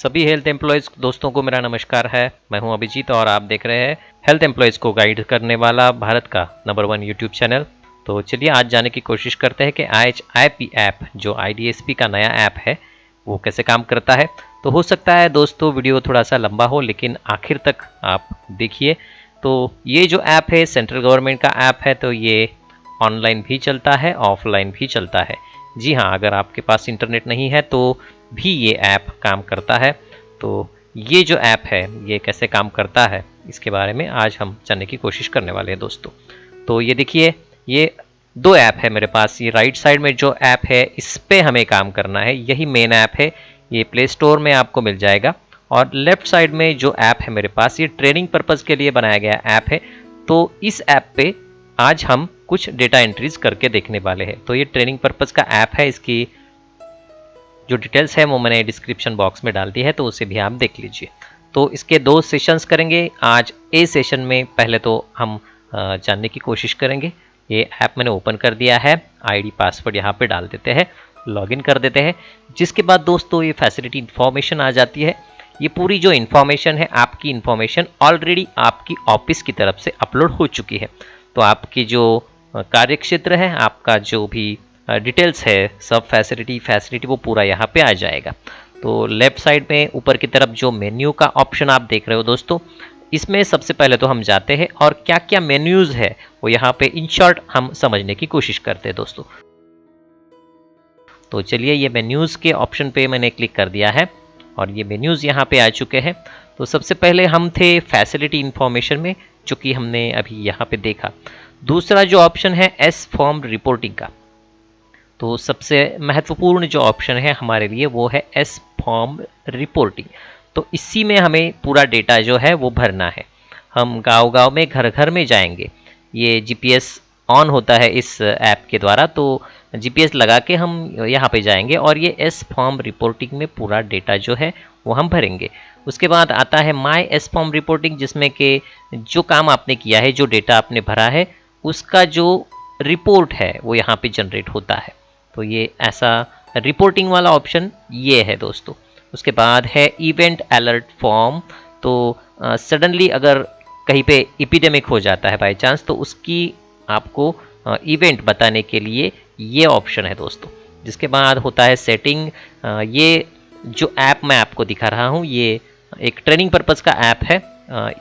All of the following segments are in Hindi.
सभी हेल्थ एम्प्लॉयज़ दोस्तों को मेरा नमस्कार है। मैं हूं अभिजीत और आप देख रहे हैं हेल्थ एम्प्लॉयज़ को गाइड करने वाला भारत का नंबर 1 यूट्यूब चैनल। तो चलिए आज जाने की कोशिश करते हैं कि IHIP ऐप जो IDSP का नया ऐप है वो कैसे काम करता है। तो हो सकता है दोस्तों वीडियो थोड़ा सा लंबा हो, लेकिन आखिर तक आप देखिए। तो ये जो ऐप है सेंट्रल गवर्नमेंट का ऐप है, तो ये ऑनलाइन भी चलता है, ऑफलाइन भी चलता है। जी हाँ, अगर आपके पास इंटरनेट नहीं है तो भी ये ऐप काम करता है। तो ये जो ऐप है ये कैसे काम करता है इसके बारे में आज हम जानने की कोशिश करने वाले हैं दोस्तों। तो ये देखिए, ये दो ऐप है मेरे पास। ये राइट साइड में जो ऐप है इस पे हमें काम करना है, यही मेन ऐप है। ये प्ले स्टोर में आपको मिल जाएगा। और लेफ्ट साइड में जो ऐप है मेरे पास, ये ट्रेनिंग पर्पज़ के लिए बनाया गया ऐप है। तो इस ऐप पे आज हम कुछ डेटा एंट्रीज करके देखने वाले हैं। तो ये ट्रेनिंग पर्पज़ का ऐप है, इसकी जो डिटेल्स है वो मैंने डिस्क्रिप्शन बॉक्स में डाल दी है, तो उसे भी आप देख लीजिए। तो इसके 2 सेशंस करेंगे आज। ए सेशन में पहले तो हम जानने की कोशिश करेंगे। ये ऐप मैंने ओपन कर दिया है, आईडी पासवर्ड यहाँ पे डाल देते हैं, लॉगिन कर देते हैं। जिसके बाद दोस्तों ये फैसिलिटी इन्फॉर्मेशन आ जाती है। ये पूरी जो इन्फॉर्मेशन है, आपकी इन्फॉर्मेशन ऑलरेडी आपकी ऑफिस की तरफ से अपलोड हो चुकी है। तो आपकी जो कार्य क्षेत्र है, आपका जो भी डिटेल्स है, सब फैसिलिटी वो पूरा यहाँ पे आ जाएगा। तो लेफ्ट साइड में ऊपर की तरफ जो मेन्यू का ऑप्शन आप देख रहे हो दोस्तों, इसमें सबसे पहले तो हम जाते हैं और क्या क्या मेन्यूज़ है वो यहाँ पे इन शॉर्ट हम समझने की कोशिश करते हैं दोस्तों। तो चलिए, ये मेन्यूज़ के ऑप्शन पे मैंने क्लिक कर दिया है और ये मेन्यूज़ यहाँ पे आ चुके हैं। तो सबसे पहले हम थे फैसिलिटी इन्फॉर्मेशन में, जो कि हमने अभी यहाँ पे देखा। दूसरा जो ऑप्शन है एस फॉर्म रिपोर्टिंग का, तो सबसे महत्वपूर्ण जो ऑप्शन है हमारे लिए वो है एस फॉर्म रिपोर्टिंग। तो इसी में हमें पूरा डेटा जो है वो भरना है। हम गांव-गांव में, घर-घर में जाएंगे। ये जीपीएस ऑन होता है इस ऐप के द्वारा, तो जीपीएस लगा के हम यहाँ पे जाएंगे और ये एस फॉर्म रिपोर्टिंग में पूरा डेटा जो है वो हम भरेंगे। उसके बाद आता है माई एस फॉर्म रिपोर्टिंग, जिसमें कि जो काम आपने किया है, जो डेटा आपने भरा है, उसका जो रिपोर्ट है वो यहाँ पे जनरेट होता है। तो ये ऐसा रिपोर्टिंग वाला ऑप्शन ये है दोस्तों। उसके बाद है इवेंट अलर्ट फॉर्म। तो सडनली अगर कहीं पे एपिडेमिक हो जाता है बाय चांस, तो उसकी आपको इवेंट बताने के लिए ये ऑप्शन है दोस्तों। जिसके बाद होता है सेटिंग। ये जो ऐप मैं आपको दिखा रहा हूँ ये एक ट्रेनिंग पर्पज़ का ऐप है।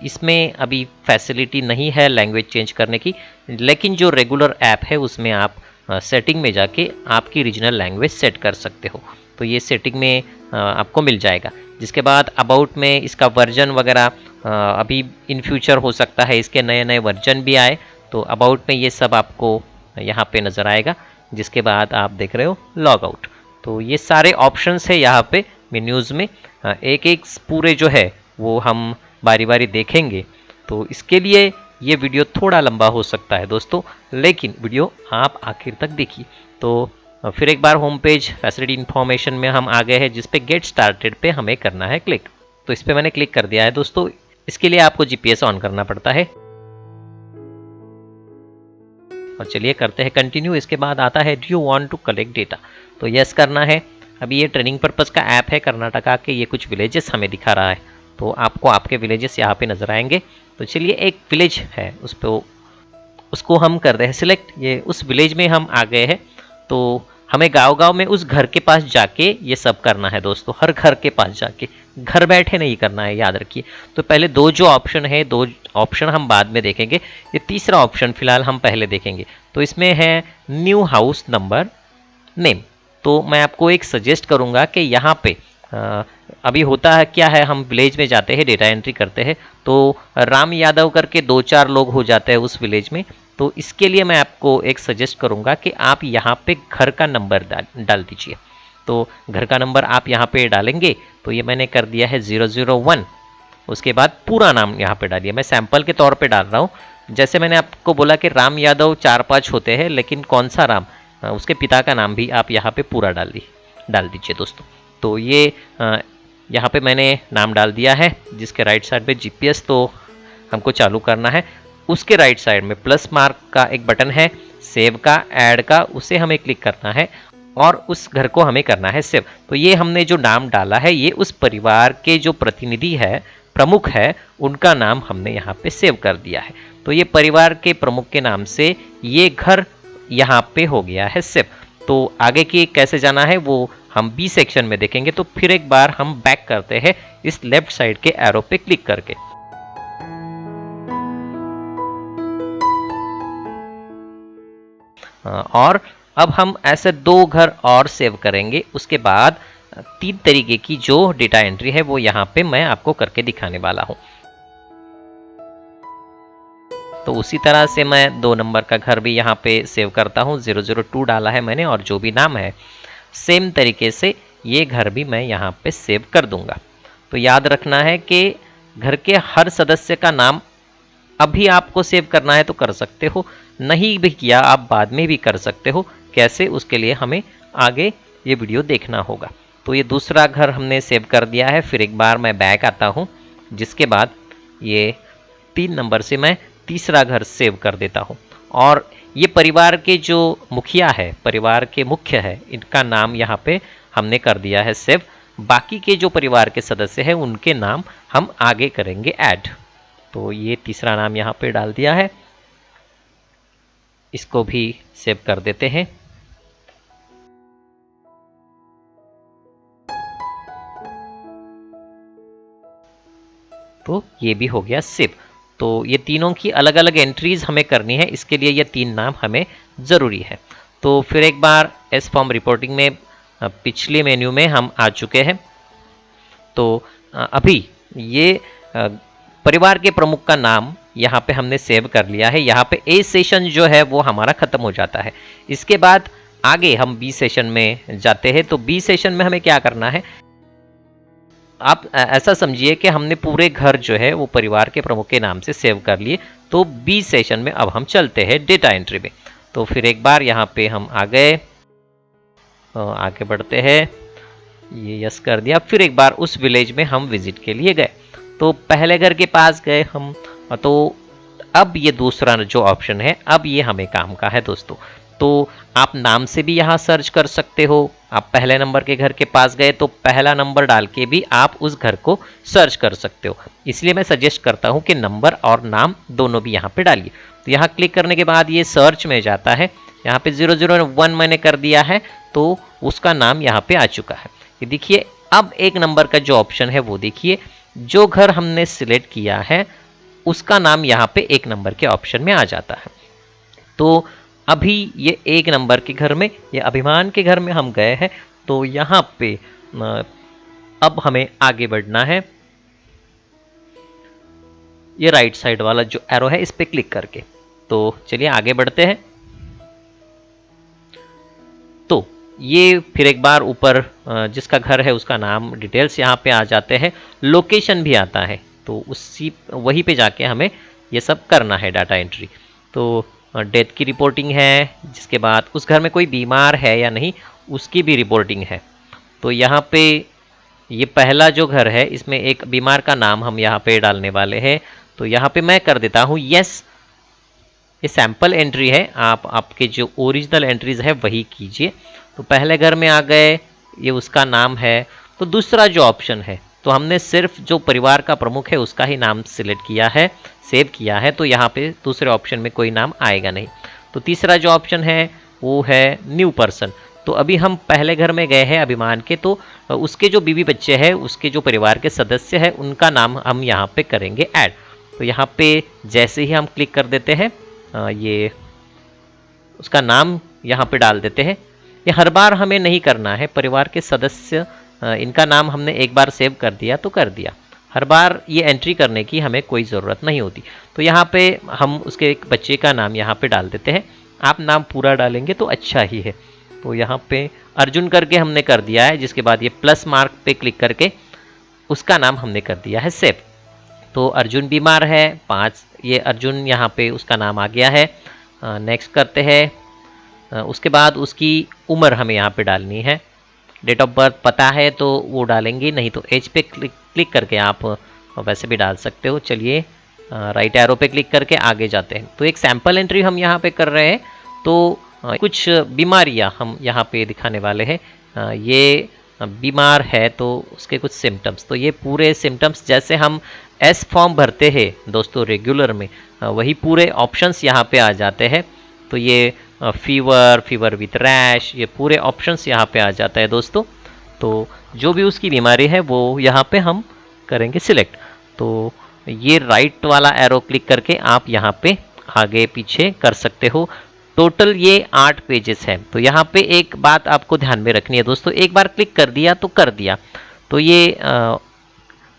इसमें अभी फैसिलिटी नहीं है लैंग्वेज चेंज करने की, लेकिन जो रेगुलर ऐप है उसमें आप सेटिंग में जाके आपकी रीजनल लैंग्वेज सेट कर सकते हो। तो ये सेटिंग में आपको मिल जाएगा। जिसके बाद अबाउट में इसका वर्जन वगैरह अभी इन फ्यूचर हो सकता है इसके नए नए वर्जन भी आए, तो अबाउट में ये सब आपको यहाँ पे नज़र आएगा। जिसके बाद आप देख रहे हो लॉग आउट। तो ये सारे ऑप्शंस है यहाँ पे मेन्यूज़ में। एक एक पूरे जो है वो हम बारी बारी देखेंगे। तो इसके लिए ये वीडियो थोड़ा लंबा हो सकता है दोस्तों, लेकिन वीडियो आप आखिर तक देखिए। तो फिर एक बार होम पेज फैसिलिटी इन्फॉर्मेशन में हम आ गए हैं, जिस पे गेट स्टार्टेड पे हमें करना है क्लिक। तो इस पे मैंने क्लिक कर दिया है दोस्तों। इसके लिए आपको जीपीएस ऑन करना पड़ता है। और चलिए करते हैं कंटिन्यू। इसके बाद आता है do you want to collect data, तो यस करना है। अभी ये ट्रेनिंग पर्पज़ का ऐप है कर्नाटका के। ये कुछ विलेजेस हमें दिखा रहा है, तो आपको आपके विलेजेस यहाँ पे नज़र आएंगे। तो चलिए, एक विलेज है उस पर उसको हम कर रहे हैं सिलेक्ट। ये उस विलेज में हम आ गए हैं। तो हमें गांव-गांव में उस घर के पास जाके ये सब करना है दोस्तों। हर घर के पास जाके, घर बैठे नहीं करना है, याद रखिए। तो पहले 2 जो ऑप्शन है, 2 ऑप्शन हम बाद में देखेंगे। ये तीसरा ऑप्शन फिलहाल हम पहले देखेंगे। तो इसमें है न्यू हाउस नंबर नेम। तो मैं आपको एक सजेस्ट करूँगा कि यहाँ पे अभी होता है क्या है, हम विलेज में जाते हैं, डेटा एंट्री करते हैं, तो राम यादव करके 2-4 लोग हो जाते हैं उस विलेज में। तो इसके लिए मैं आपको एक सजेस्ट करूंगा कि आप यहाँ पे घर का नंबर डाल दीजिए। तो घर का नंबर आप यहाँ पे डालेंगे। तो ये मैंने कर दिया है 001। उसके बाद पूरा नाम यहाँ पे डालिए। मैं सैंपल के तौर पे डाल रहा हूँ। जैसे मैंने आपको बोला कि राम यादव 4-5 होते हैं, लेकिन कौन सा राम, उसके पिता का नाम भी आप यहाँ पे पूरा डाल दीजिए दोस्तों। तो ये यहाँ पे मैंने नाम डाल दिया है। जिसके राइट साइड पे जीपीएस तो हमको चालू करना है। उसके राइट साइड में प्लस मार्क का एक बटन है, सेव का, ऐड का, उसे हमें क्लिक करना है। और उस घर को हमें करना है सेव। तो ये हमने जो नाम डाला है ये उस परिवार के जो प्रतिनिधि है, प्रमुख है, उनका नाम हमने यहाँ पे सेव कर दिया है। तो ये परिवार के प्रमुख के नाम से ये घर यहाँ पे हो गया है सेव। तो आगे की कैसे जाना है वो हम बी सेक्शन में देखेंगे। तो फिर एक बार हम बैक करते हैं इस लेफ्ट साइड के एरो पे क्लिक करके। और अब हम ऐसे 2 घर और सेव करेंगे। उसके बाद 3 तरीके की जो डेटा एंट्री है वो यहाँ पे मैं आपको करके दिखाने वाला हूँ। तो उसी तरह से मैं 2 नंबर का घर भी यहाँ पे सेव करता हूँ। 002 डाला है मैंने और जो भी नाम है सेम तरीके से ये घर भी मैं यहाँ पे सेव कर दूंगा। तो याद रखना है कि घर के हर सदस्य का नाम अभी आपको सेव करना है तो कर सकते हो, नहीं भी किया आप बाद में भी कर सकते हो। कैसे, उसके लिए हमें आगे ये वीडियो देखना होगा। तो ये दूसरा घर हमने सेव कर दिया है। फिर एक बार मैं बैक आता हूँ, जिसके बाद ये 3 नंबर से मैं तीसरा घर सेव कर देता हूँ। और ये परिवार के जो मुखिया है, परिवार के मुख्य है, इनका नाम यहाँ पे हमने कर दिया है सेव। बाकी के जो परिवार के सदस्य हैं उनके नाम हम आगे करेंगे ऐड। तो ये तीसरा नाम यहाँ पे डाल दिया है, इसको भी सेव कर देते हैं। तो ये भी हो गया सेव। तो ये तीनों की अलग अलग एंट्रीज हमें करनी है, इसके लिए ये 3 नाम हमें ज़रूरी है। तो फिर एक बार एस फॉर्म रिपोर्टिंग में पिछले मेन्यू में हम आ चुके हैं। तो अभी ये परिवार के प्रमुख का नाम यहाँ पे हमने सेव कर लिया है। यहाँ पे ए सेशन जो है वो हमारा ख़त्म हो जाता है। इसके बाद आगे हम बी सेशन में जाते हैं। तो बी सेशन में हमें क्या करना है, आप ऐसा समझिए कि हमने पूरे घर जो है वो परिवार के प्रमुख के नाम से सेव कर लिए। तो बी सेशन में अब हम चलते हैं डेटा एंट्री में। तो फिर एक बार यहाँ पे हम आ गए, आगे बढ़ते हैं, ये यस कर दिया। फिर एक बार उस विलेज में हम विजिट के लिए गए। तो पहले घर के पास गए हम। तो अब ये दूसरा जो ऑप्शन है, अब ये हमें काम का है दोस्तों। तो आप नाम से भी यहाँ सर्च कर सकते हो। आप पहले नंबर के घर के पास गए तो पहला नंबर डाल के भी आप उस घर को सर्च कर सकते हो। इसलिए मैं सजेस्ट करता हूँ कि नंबर और नाम दोनों भी यहाँ पे डालिए। तो यहाँ क्लिक करने के बाद ये सर्च में जाता है। यहाँ पे 001 मैंने कर दिया है तो उसका नाम यहाँ पे आ चुका है। ये देखिए, अब 1 नंबर का जो ऑप्शन है वो देखिए, जो घर हमने सिलेक्ट किया है उसका नाम यहाँ पे 1 नंबर के ऑप्शन में आ जाता है। तो अभी ये 1 नंबर के घर में, ये अभिमान के घर में हम गए हैं। तो यहाँ पे अब हमें आगे बढ़ना है। ये राइट साइड वाला जो एरो है इस पे क्लिक करके। तो चलिए आगे बढ़ते हैं। तो ये फिर एक बार ऊपर जिसका घर है उसका नाम, डिटेल्स यहाँ पे आ जाते हैं, लोकेशन भी आता है। तो उसी वहीं पे जाके हमें ये सब करना है डाटा एंट्री। तो डेथ की रिपोर्टिंग है, जिसके बाद उस घर में कोई बीमार है या नहीं उसकी भी रिपोर्टिंग है। तो यहाँ पे ये पहला जो घर है इसमें एक बीमार का नाम हम यहाँ पे डालने वाले हैं। तो यहाँ पे मैं कर देता हूँ यस। ये सैम्पल एंट्री है, आप आपके जो ओरिजिनल एंट्रीज है वही कीजिए। तो पहले घर में आ गए, ये उसका नाम है। तो दूसरा जो ऑप्शन है, तो हमने सिर्फ जो परिवार का प्रमुख है उसका ही नाम सिलेक्ट किया है, सेव किया है। तो यहाँ पे दूसरे ऑप्शन में कोई नाम आएगा नहीं। तो तीसरा जो ऑप्शन है वो है न्यू पर्सन। तो अभी हम पहले घर में गए हैं अभिमान के, तो उसके जो बीवी बच्चे हैं, उसके जो परिवार के सदस्य हैं, उनका नाम हम यहाँ पे करेंगे ऐड। तो यहाँ पे जैसे ही हम क्लिक कर देते हैं, ये उसका नाम यहाँ पे डाल देते हैं। ये हर बार हमें नहीं करना है, परिवार के सदस्य इनका नाम हमने एक बार सेव कर दिया तो कर दिया, हर बार ये एंट्री करने की हमें कोई ज़रूरत नहीं होती। तो यहाँ पे हम उसके एक बच्चे का नाम यहाँ पे डाल देते हैं। आप नाम पूरा डालेंगे तो अच्छा ही है। तो यहाँ पे अर्जुन करके हमने कर दिया है, जिसके बाद ये प्लस मार्क पे क्लिक करके उसका नाम हमने कर दिया है सेव। तो अर्जुन बीमार है 5, ये अर्जुन यहाँ पे उसका नाम आ गया है। नेक्स्ट करते हैं। उसके बाद उसकी उम्र हमें यहाँ पे डालनी है। डेट ऑफ बर्थ पता है तो वो डालेंगे, नहीं तो एज पे क्लिक करके आप वैसे भी डाल सकते हो। चलिए राइट एरो पे क्लिक करके आगे जाते हैं। तो एक सैम्पल एंट्री हम यहाँ पे कर रहे हैं। तो कुछ बीमारियां हम यहाँ पे दिखाने वाले हैं। ये बीमार है तो उसके कुछ सिम्टम्स, तो ये पूरे सिम्टम्स जैसे हम एस फॉर्म भरते हैं दोस्तों रेगुलर में, वही पूरे ऑप्शंस यहाँ पे आ जाते हैं। तो ये फीवर, फीवर विथ रैश, ये पूरे ऑप्शंस यहाँ पे आ जाता है दोस्तों। तो जो भी उसकी बीमारी है वो यहाँ पे हम करेंगे सिलेक्ट। तो ये राइट वाला एरो क्लिक करके आप यहाँ पे आगे पीछे कर सकते हो। टोटल ये 8 पेजेस है। तो यहाँ पे एक बात आपको ध्यान में रखनी है दोस्तों, एक बार क्लिक कर दिया तो कर दिया, तो ये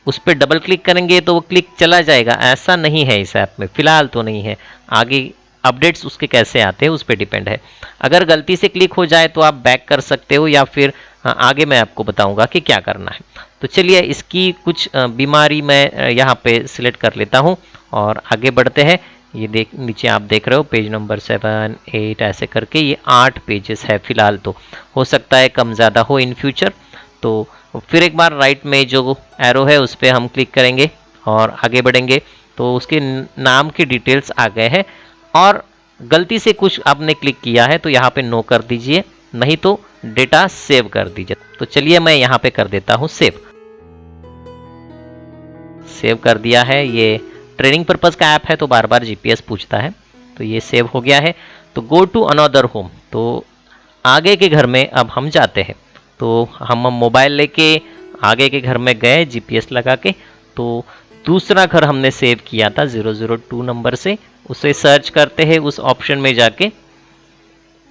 उस पर डबल क्लिक करेंगे तो वो क्लिक चला जाएगा, ऐसा नहीं है इस ऐप में, फिलहाल तो नहीं है। आगे अपडेट्स उसके कैसे आते हैं उस पर डिपेंड है। अगर गलती से क्लिक हो जाए तो आप बैक कर सकते हो, या फिर आगे मैं आपको बताऊंगा कि क्या करना है। तो चलिए इसकी कुछ बीमारी मैं यहाँ पे सिलेक्ट कर लेता हूँ और आगे बढ़ते हैं। ये नीचे आप देख रहे हो पेज नंबर 7, 8 ऐसे करके ये 8 पेजेस है फिलहाल। तो हो सकता है कम ज़्यादा हो इन फ्यूचर। तो फिर एक बार राइट में जो एरो है उस पर हम क्लिक करेंगे और आगे बढ़ेंगे। तो उसके नाम की डिटेल्स आ गए हैं, और गलती से कुछ आपने क्लिक किया है तो यहाँ पे नो कर दीजिए, नहीं तो डेटा सेव कर दीजिए। तो चलिए मैं यहाँ पे कर देता हूँ सेव। सेव कर दिया है। ये ट्रेनिंग पर्पज़ का ऐप है तो बार बार जीपीएस पूछता है, तो ये सेव हो गया है। तो गो टू अनदर होम, तो आगे के घर में अब हम जाते हैं। तो हम मोबाइल लेके आगे के घर में गए जीपीएस लगा के। तो दूसरा घर हमने सेव किया था 002 नंबर से, उसे सर्च करते हैं उस ऑप्शन में जाके।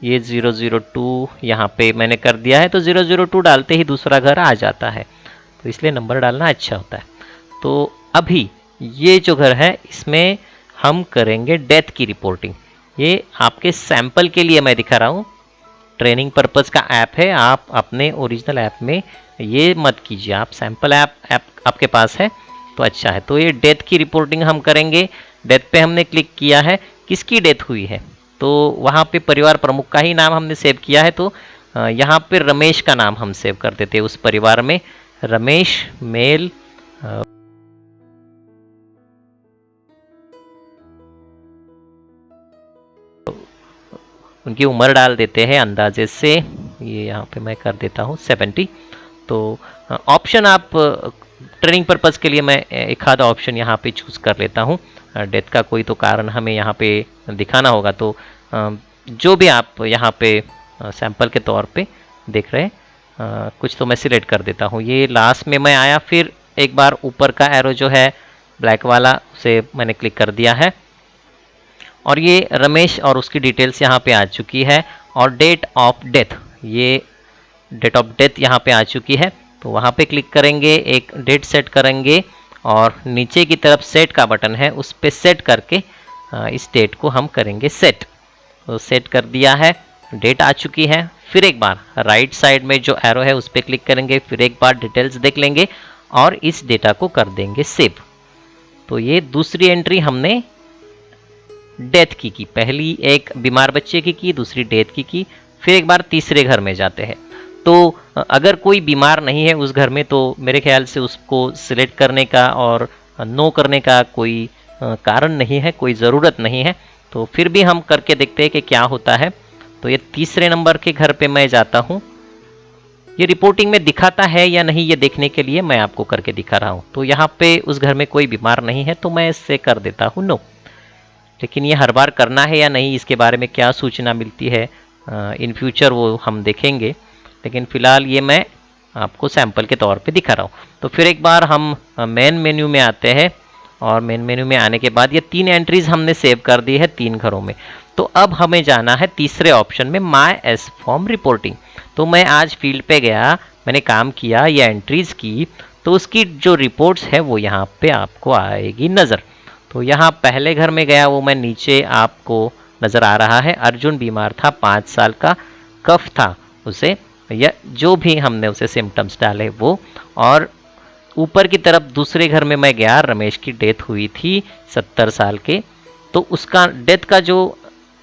ये 002 यहाँ पे मैंने कर दिया है, तो 002 डालते ही दूसरा घर आ जाता है, तो इसलिए नंबर डालना अच्छा होता है। तो अभी ये जो घर है इसमें हम करेंगे डेथ की रिपोर्टिंग। ये आपके सैंपल के लिए मैं दिखा रहा हूँ, ट्रेनिंग पर्पज़ का ऐप है, आप अपने ओरिजिनल ऐप में ये मत कीजिए। आप सैंपल ऐप आपके पास है तो अच्छा है। तो ये डेथ की रिपोर्टिंग हम करेंगे। डेथ पे हमने क्लिक किया है, किसकी डेथ हुई है तो वहाँ पे परिवार प्रमुख का ही नाम हमने सेव किया है। तो यहाँ पे रमेश का नाम हम सेव कर देते हैं उस परिवार में। रमेश मेल, उनकी उम्र डाल देते हैं अंदाजे से, ये यहाँ पे मैं कर देता हूँ 70। तो ऑप्शन आप ट्रेनिंग पर्पज़ के लिए मैं एक आधा ऑप्शन यहाँ पे चूज़ कर लेता हूँ। डेथ का कोई तो कारण हमें यहाँ पे दिखाना होगा, तो जो भी आप यहाँ पे सैंपल के तौर पे देख रहे हैं कुछ तो मैं सिलेक्ट कर देता हूँ। ये लास्ट में मैं आया, फिर एक बार ऊपर का एरो जो है ब्लैक वाला उसे मैंने क्लिक कर दिया है, और ये रमेश और उसकी डिटेल्स यहाँ पे आ चुकी है। और डेट ऑफ डेथ, ये डेट ऑफ डेथ यहाँ पे आ चुकी है। तो वहाँ पे क्लिक करेंगे, एक डेट सेट करेंगे, और नीचे की तरफ सेट का बटन है उस पर सेट करके इस डेट को हम करेंगे सेट। तो सेट कर दिया है, डेट आ चुकी है। फिर एक बार राइट साइड में जो एरो है उस पर क्लिक करेंगे, फिर एक बार डिटेल्स देख लेंगे और इस डेटा को कर देंगे सेव। तो ये दूसरी एंट्री हमने डेथ की पहली एक बीमार बच्चे की, दूसरी डेथ की। फिर एक बार तीसरे घर में जाते हैं। तो अगर कोई बीमार नहीं है उस घर में तो मेरे ख्याल से उसको सिलेक्ट करने का और नो करने का कोई कारण नहीं है, कोई ज़रूरत नहीं है। तो फिर भी हम करके देखते हैं कि क्या होता है। तो ये तीसरे नंबर के घर पे मैं जाता हूँ। ये रिपोर्टिंग में दिखाता है या नहीं ये देखने के लिए मैं आपको करके दिखा रहा हूँ। तो यहाँ पे उस घर में कोई बीमार नहीं है तो मैं इससे कर देता हूँ नो। लेकिन ये हर बार करना है या नहीं, इसके बारे में क्या सूचना मिलती है इन फ्यूचर वो हम देखेंगे, लेकिन फ़िलहाल ये मैं आपको सैंपल के तौर पे दिखा रहा हूँ। तो फिर एक बार हम मेन मेन्यू में आते हैं, और मेन मेन्यू में आने के बाद ये 3 एंट्रीज़ हमने सेव कर दी है 3 घरों में। तो अब हमें जाना है तीसरे ऑप्शन में माई एस फॉर्म रिपोर्टिंग। तो मैं आज फील्ड पे गया, मैंने काम किया, ये एंट्रीज़ की, तो उसकी जो रिपोर्ट्स है वो यहाँ पे आपको आएगी नज़र। तो यहाँ पहले घर में गया, वो मैं नीचे आपको नज़र आ रहा है। अर्जुन बीमार था, 5 साल का, कफ था उसे, या जो भी हमने उसे सिम्टम्स डाले वो। और ऊपर की तरफ दूसरे घर में मैं गया, रमेश की डेथ हुई थी 70 साल के। तो उसका डेथ का जो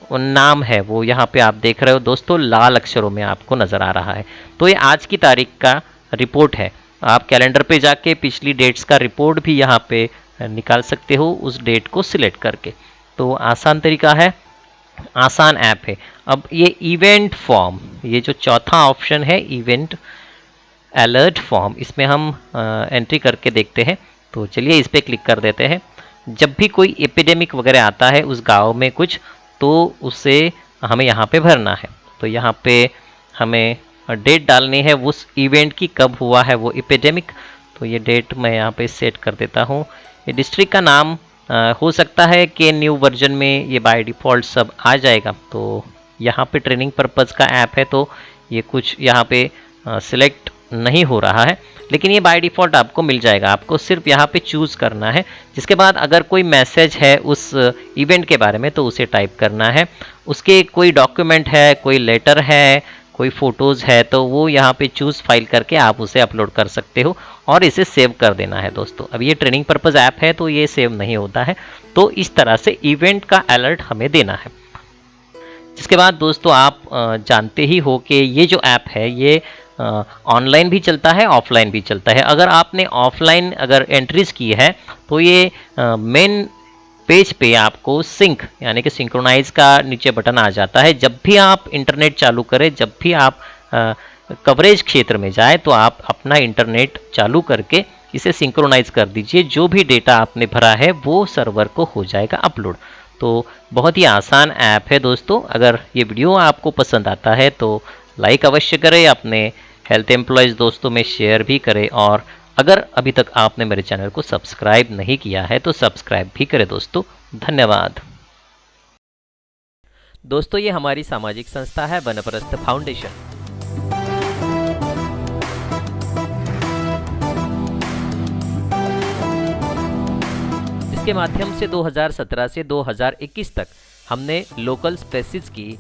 नाम है वो यहाँ पे आप देख रहे हो दोस्तों, लाल अक्षरों में आपको नज़र आ रहा है। तो ये आज की तारीख का रिपोर्ट है। आप कैलेंडर पे जाके पिछली डेट्स का रिपोर्ट भी यहाँ पे निकाल सकते हो उस डेट को सिलेक्ट करके। तो आसान तरीका है, आसान ऐप है। अब ये इवेंट फॉर्म, ये जो चौथा ऑप्शन है इवेंट अलर्ट फॉर्म, इसमें हम एंट्री करके देखते हैं। तो चलिए इस पर क्लिक कर देते हैं। जब भी कोई एपिडेमिक वगैरह आता है उस गांव में कुछ, तो उसे हमें यहाँ पे भरना है। तो यहाँ पे हमें डेट डालनी है उस इवेंट की, कब हुआ है वो एपिडेमिक। तो ये डेट मैं यहाँ पे सेट कर देता हूँ। ये डिस्ट्रिक्ट का नाम हो सकता है कि न्यू वर्जन में ये बाय डिफ़ॉल्ट सब आ जाएगा। तो यहाँ पे ट्रेनिंग पर्पज़ का ऐप है, तो ये कुछ यहाँ पे सिलेक्ट नहीं हो रहा है, लेकिन ये बाय डिफ़ॉल्ट आपको मिल जाएगा। आपको सिर्फ यहाँ पे चूज़ करना है। जिसके बाद अगर कोई मैसेज है उस इवेंट के बारे में तो उसे टाइप करना है। उसके कोई डॉक्यूमेंट है, कोई लेटर है, कोई फ़ोटोज़ है, तो वो यहाँ पे चूज़ फाइल करके आप उसे अपलोड कर सकते हो और इसे सेव कर देना है दोस्तों। अब ये ट्रेनिंग पर्पज़ ऐप है तो ये सेव नहीं होता है। तो इस तरह से इवेंट का अलर्ट हमें देना है। जिसके बाद दोस्तों आप जानते ही हो कि ये जो ऐप है ये ऑनलाइन भी चलता है, ऑफलाइन भी चलता है। अगर आपने ऑफलाइन अगर एंट्रीज की है तो ये मेन पेज पे आपको सिंक यानी कि सिंक्रोनाइज का नीचे बटन आ जाता है। जब भी आप इंटरनेट चालू करें, जब भी आप कवरेज क्षेत्र में जाए, तो आप अपना इंटरनेट चालू करके इसे सिंक्रोनाइज कर दीजिए। जो भी डेटा आपने भरा है वो सर्वर को हो जाएगा अपलोड। तो बहुत ही आसान ऐप है दोस्तों। अगर ये वीडियो आपको पसंद आता है तो लाइक अवश्य करें, अपने हेल्थ एम्प्लॉयज़ दोस्तों में शेयर भी करें, और अगर अभी तक आपने मेरे चैनल को सब्सक्राइब नहीं किया है तो सब्सक्राइब भी करें दोस्तों। धन्यवाद दोस्तों। ये हमारी सामाजिक संस्था है वनप्रस्थ फाउंडेशन। इसके माध्यम से 2017 से 2021 तक हमने लोकल स्पेसीज की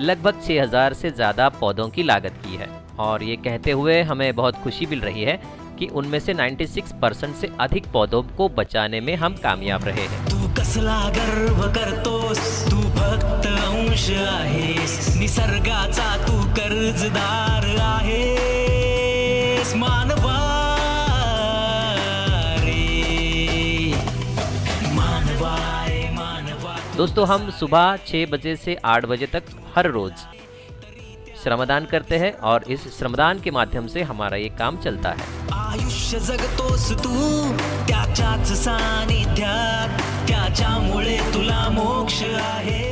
लगभग 6000 से ज़्यादा पौधों की लागत की है। और ये कहते हुए हमें बहुत खुशी मिल रही है कि उनमें से 96% से अधिक पौधों को बचाने में हम कामयाब रहे हैं। तू कसला गर्व करतोस, तू फक्त अंश आहेस, निसर्गाचा तू कर्जदार आहेस, मानवा रे मानवा रे मानवा। दोस्तों हम सुबह 6 बजे से 8 बजे तक हर रोज श्रमदान करते हैं और इस श्रमदान के माध्यम से हमारा ये काम चलता है। आयुष्य जगतोस तू त्याच्याच सानिध्यात, त्याच्यामुळे तुला मोक्ष आहे।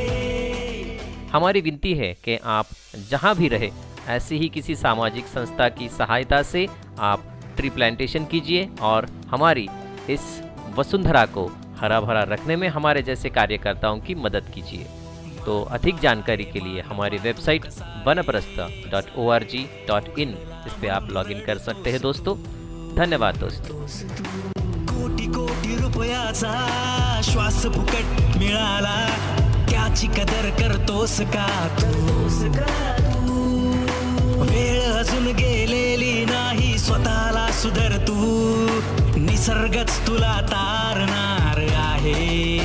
हमारी विनती है कि आप जहां भी रहे ऐसी ही किसी सामाजिक संस्था की सहायता से आप ट्री प्लांटेशन कीजिए और हमारी इस वसुंधरा को हरा भरा रखने में हमारे जैसे कार्यकर्ताओं की मदद कीजिए। तो अधिक जानकारी के लिए हमारी वेबसाइट vanaprastha.org.in इस पे आप लॉगिन कर सकते हैं दोस्तों। धन्यवाद दोस्तों। कोटी कोटी रुपयाचा श्वास फुकट मिळाला, त्याची कदर करतोस का तू? वेळ अजून गेलेली नाही, स्वतःला सुधर तू, निसर्गच तुला तारणार आहे।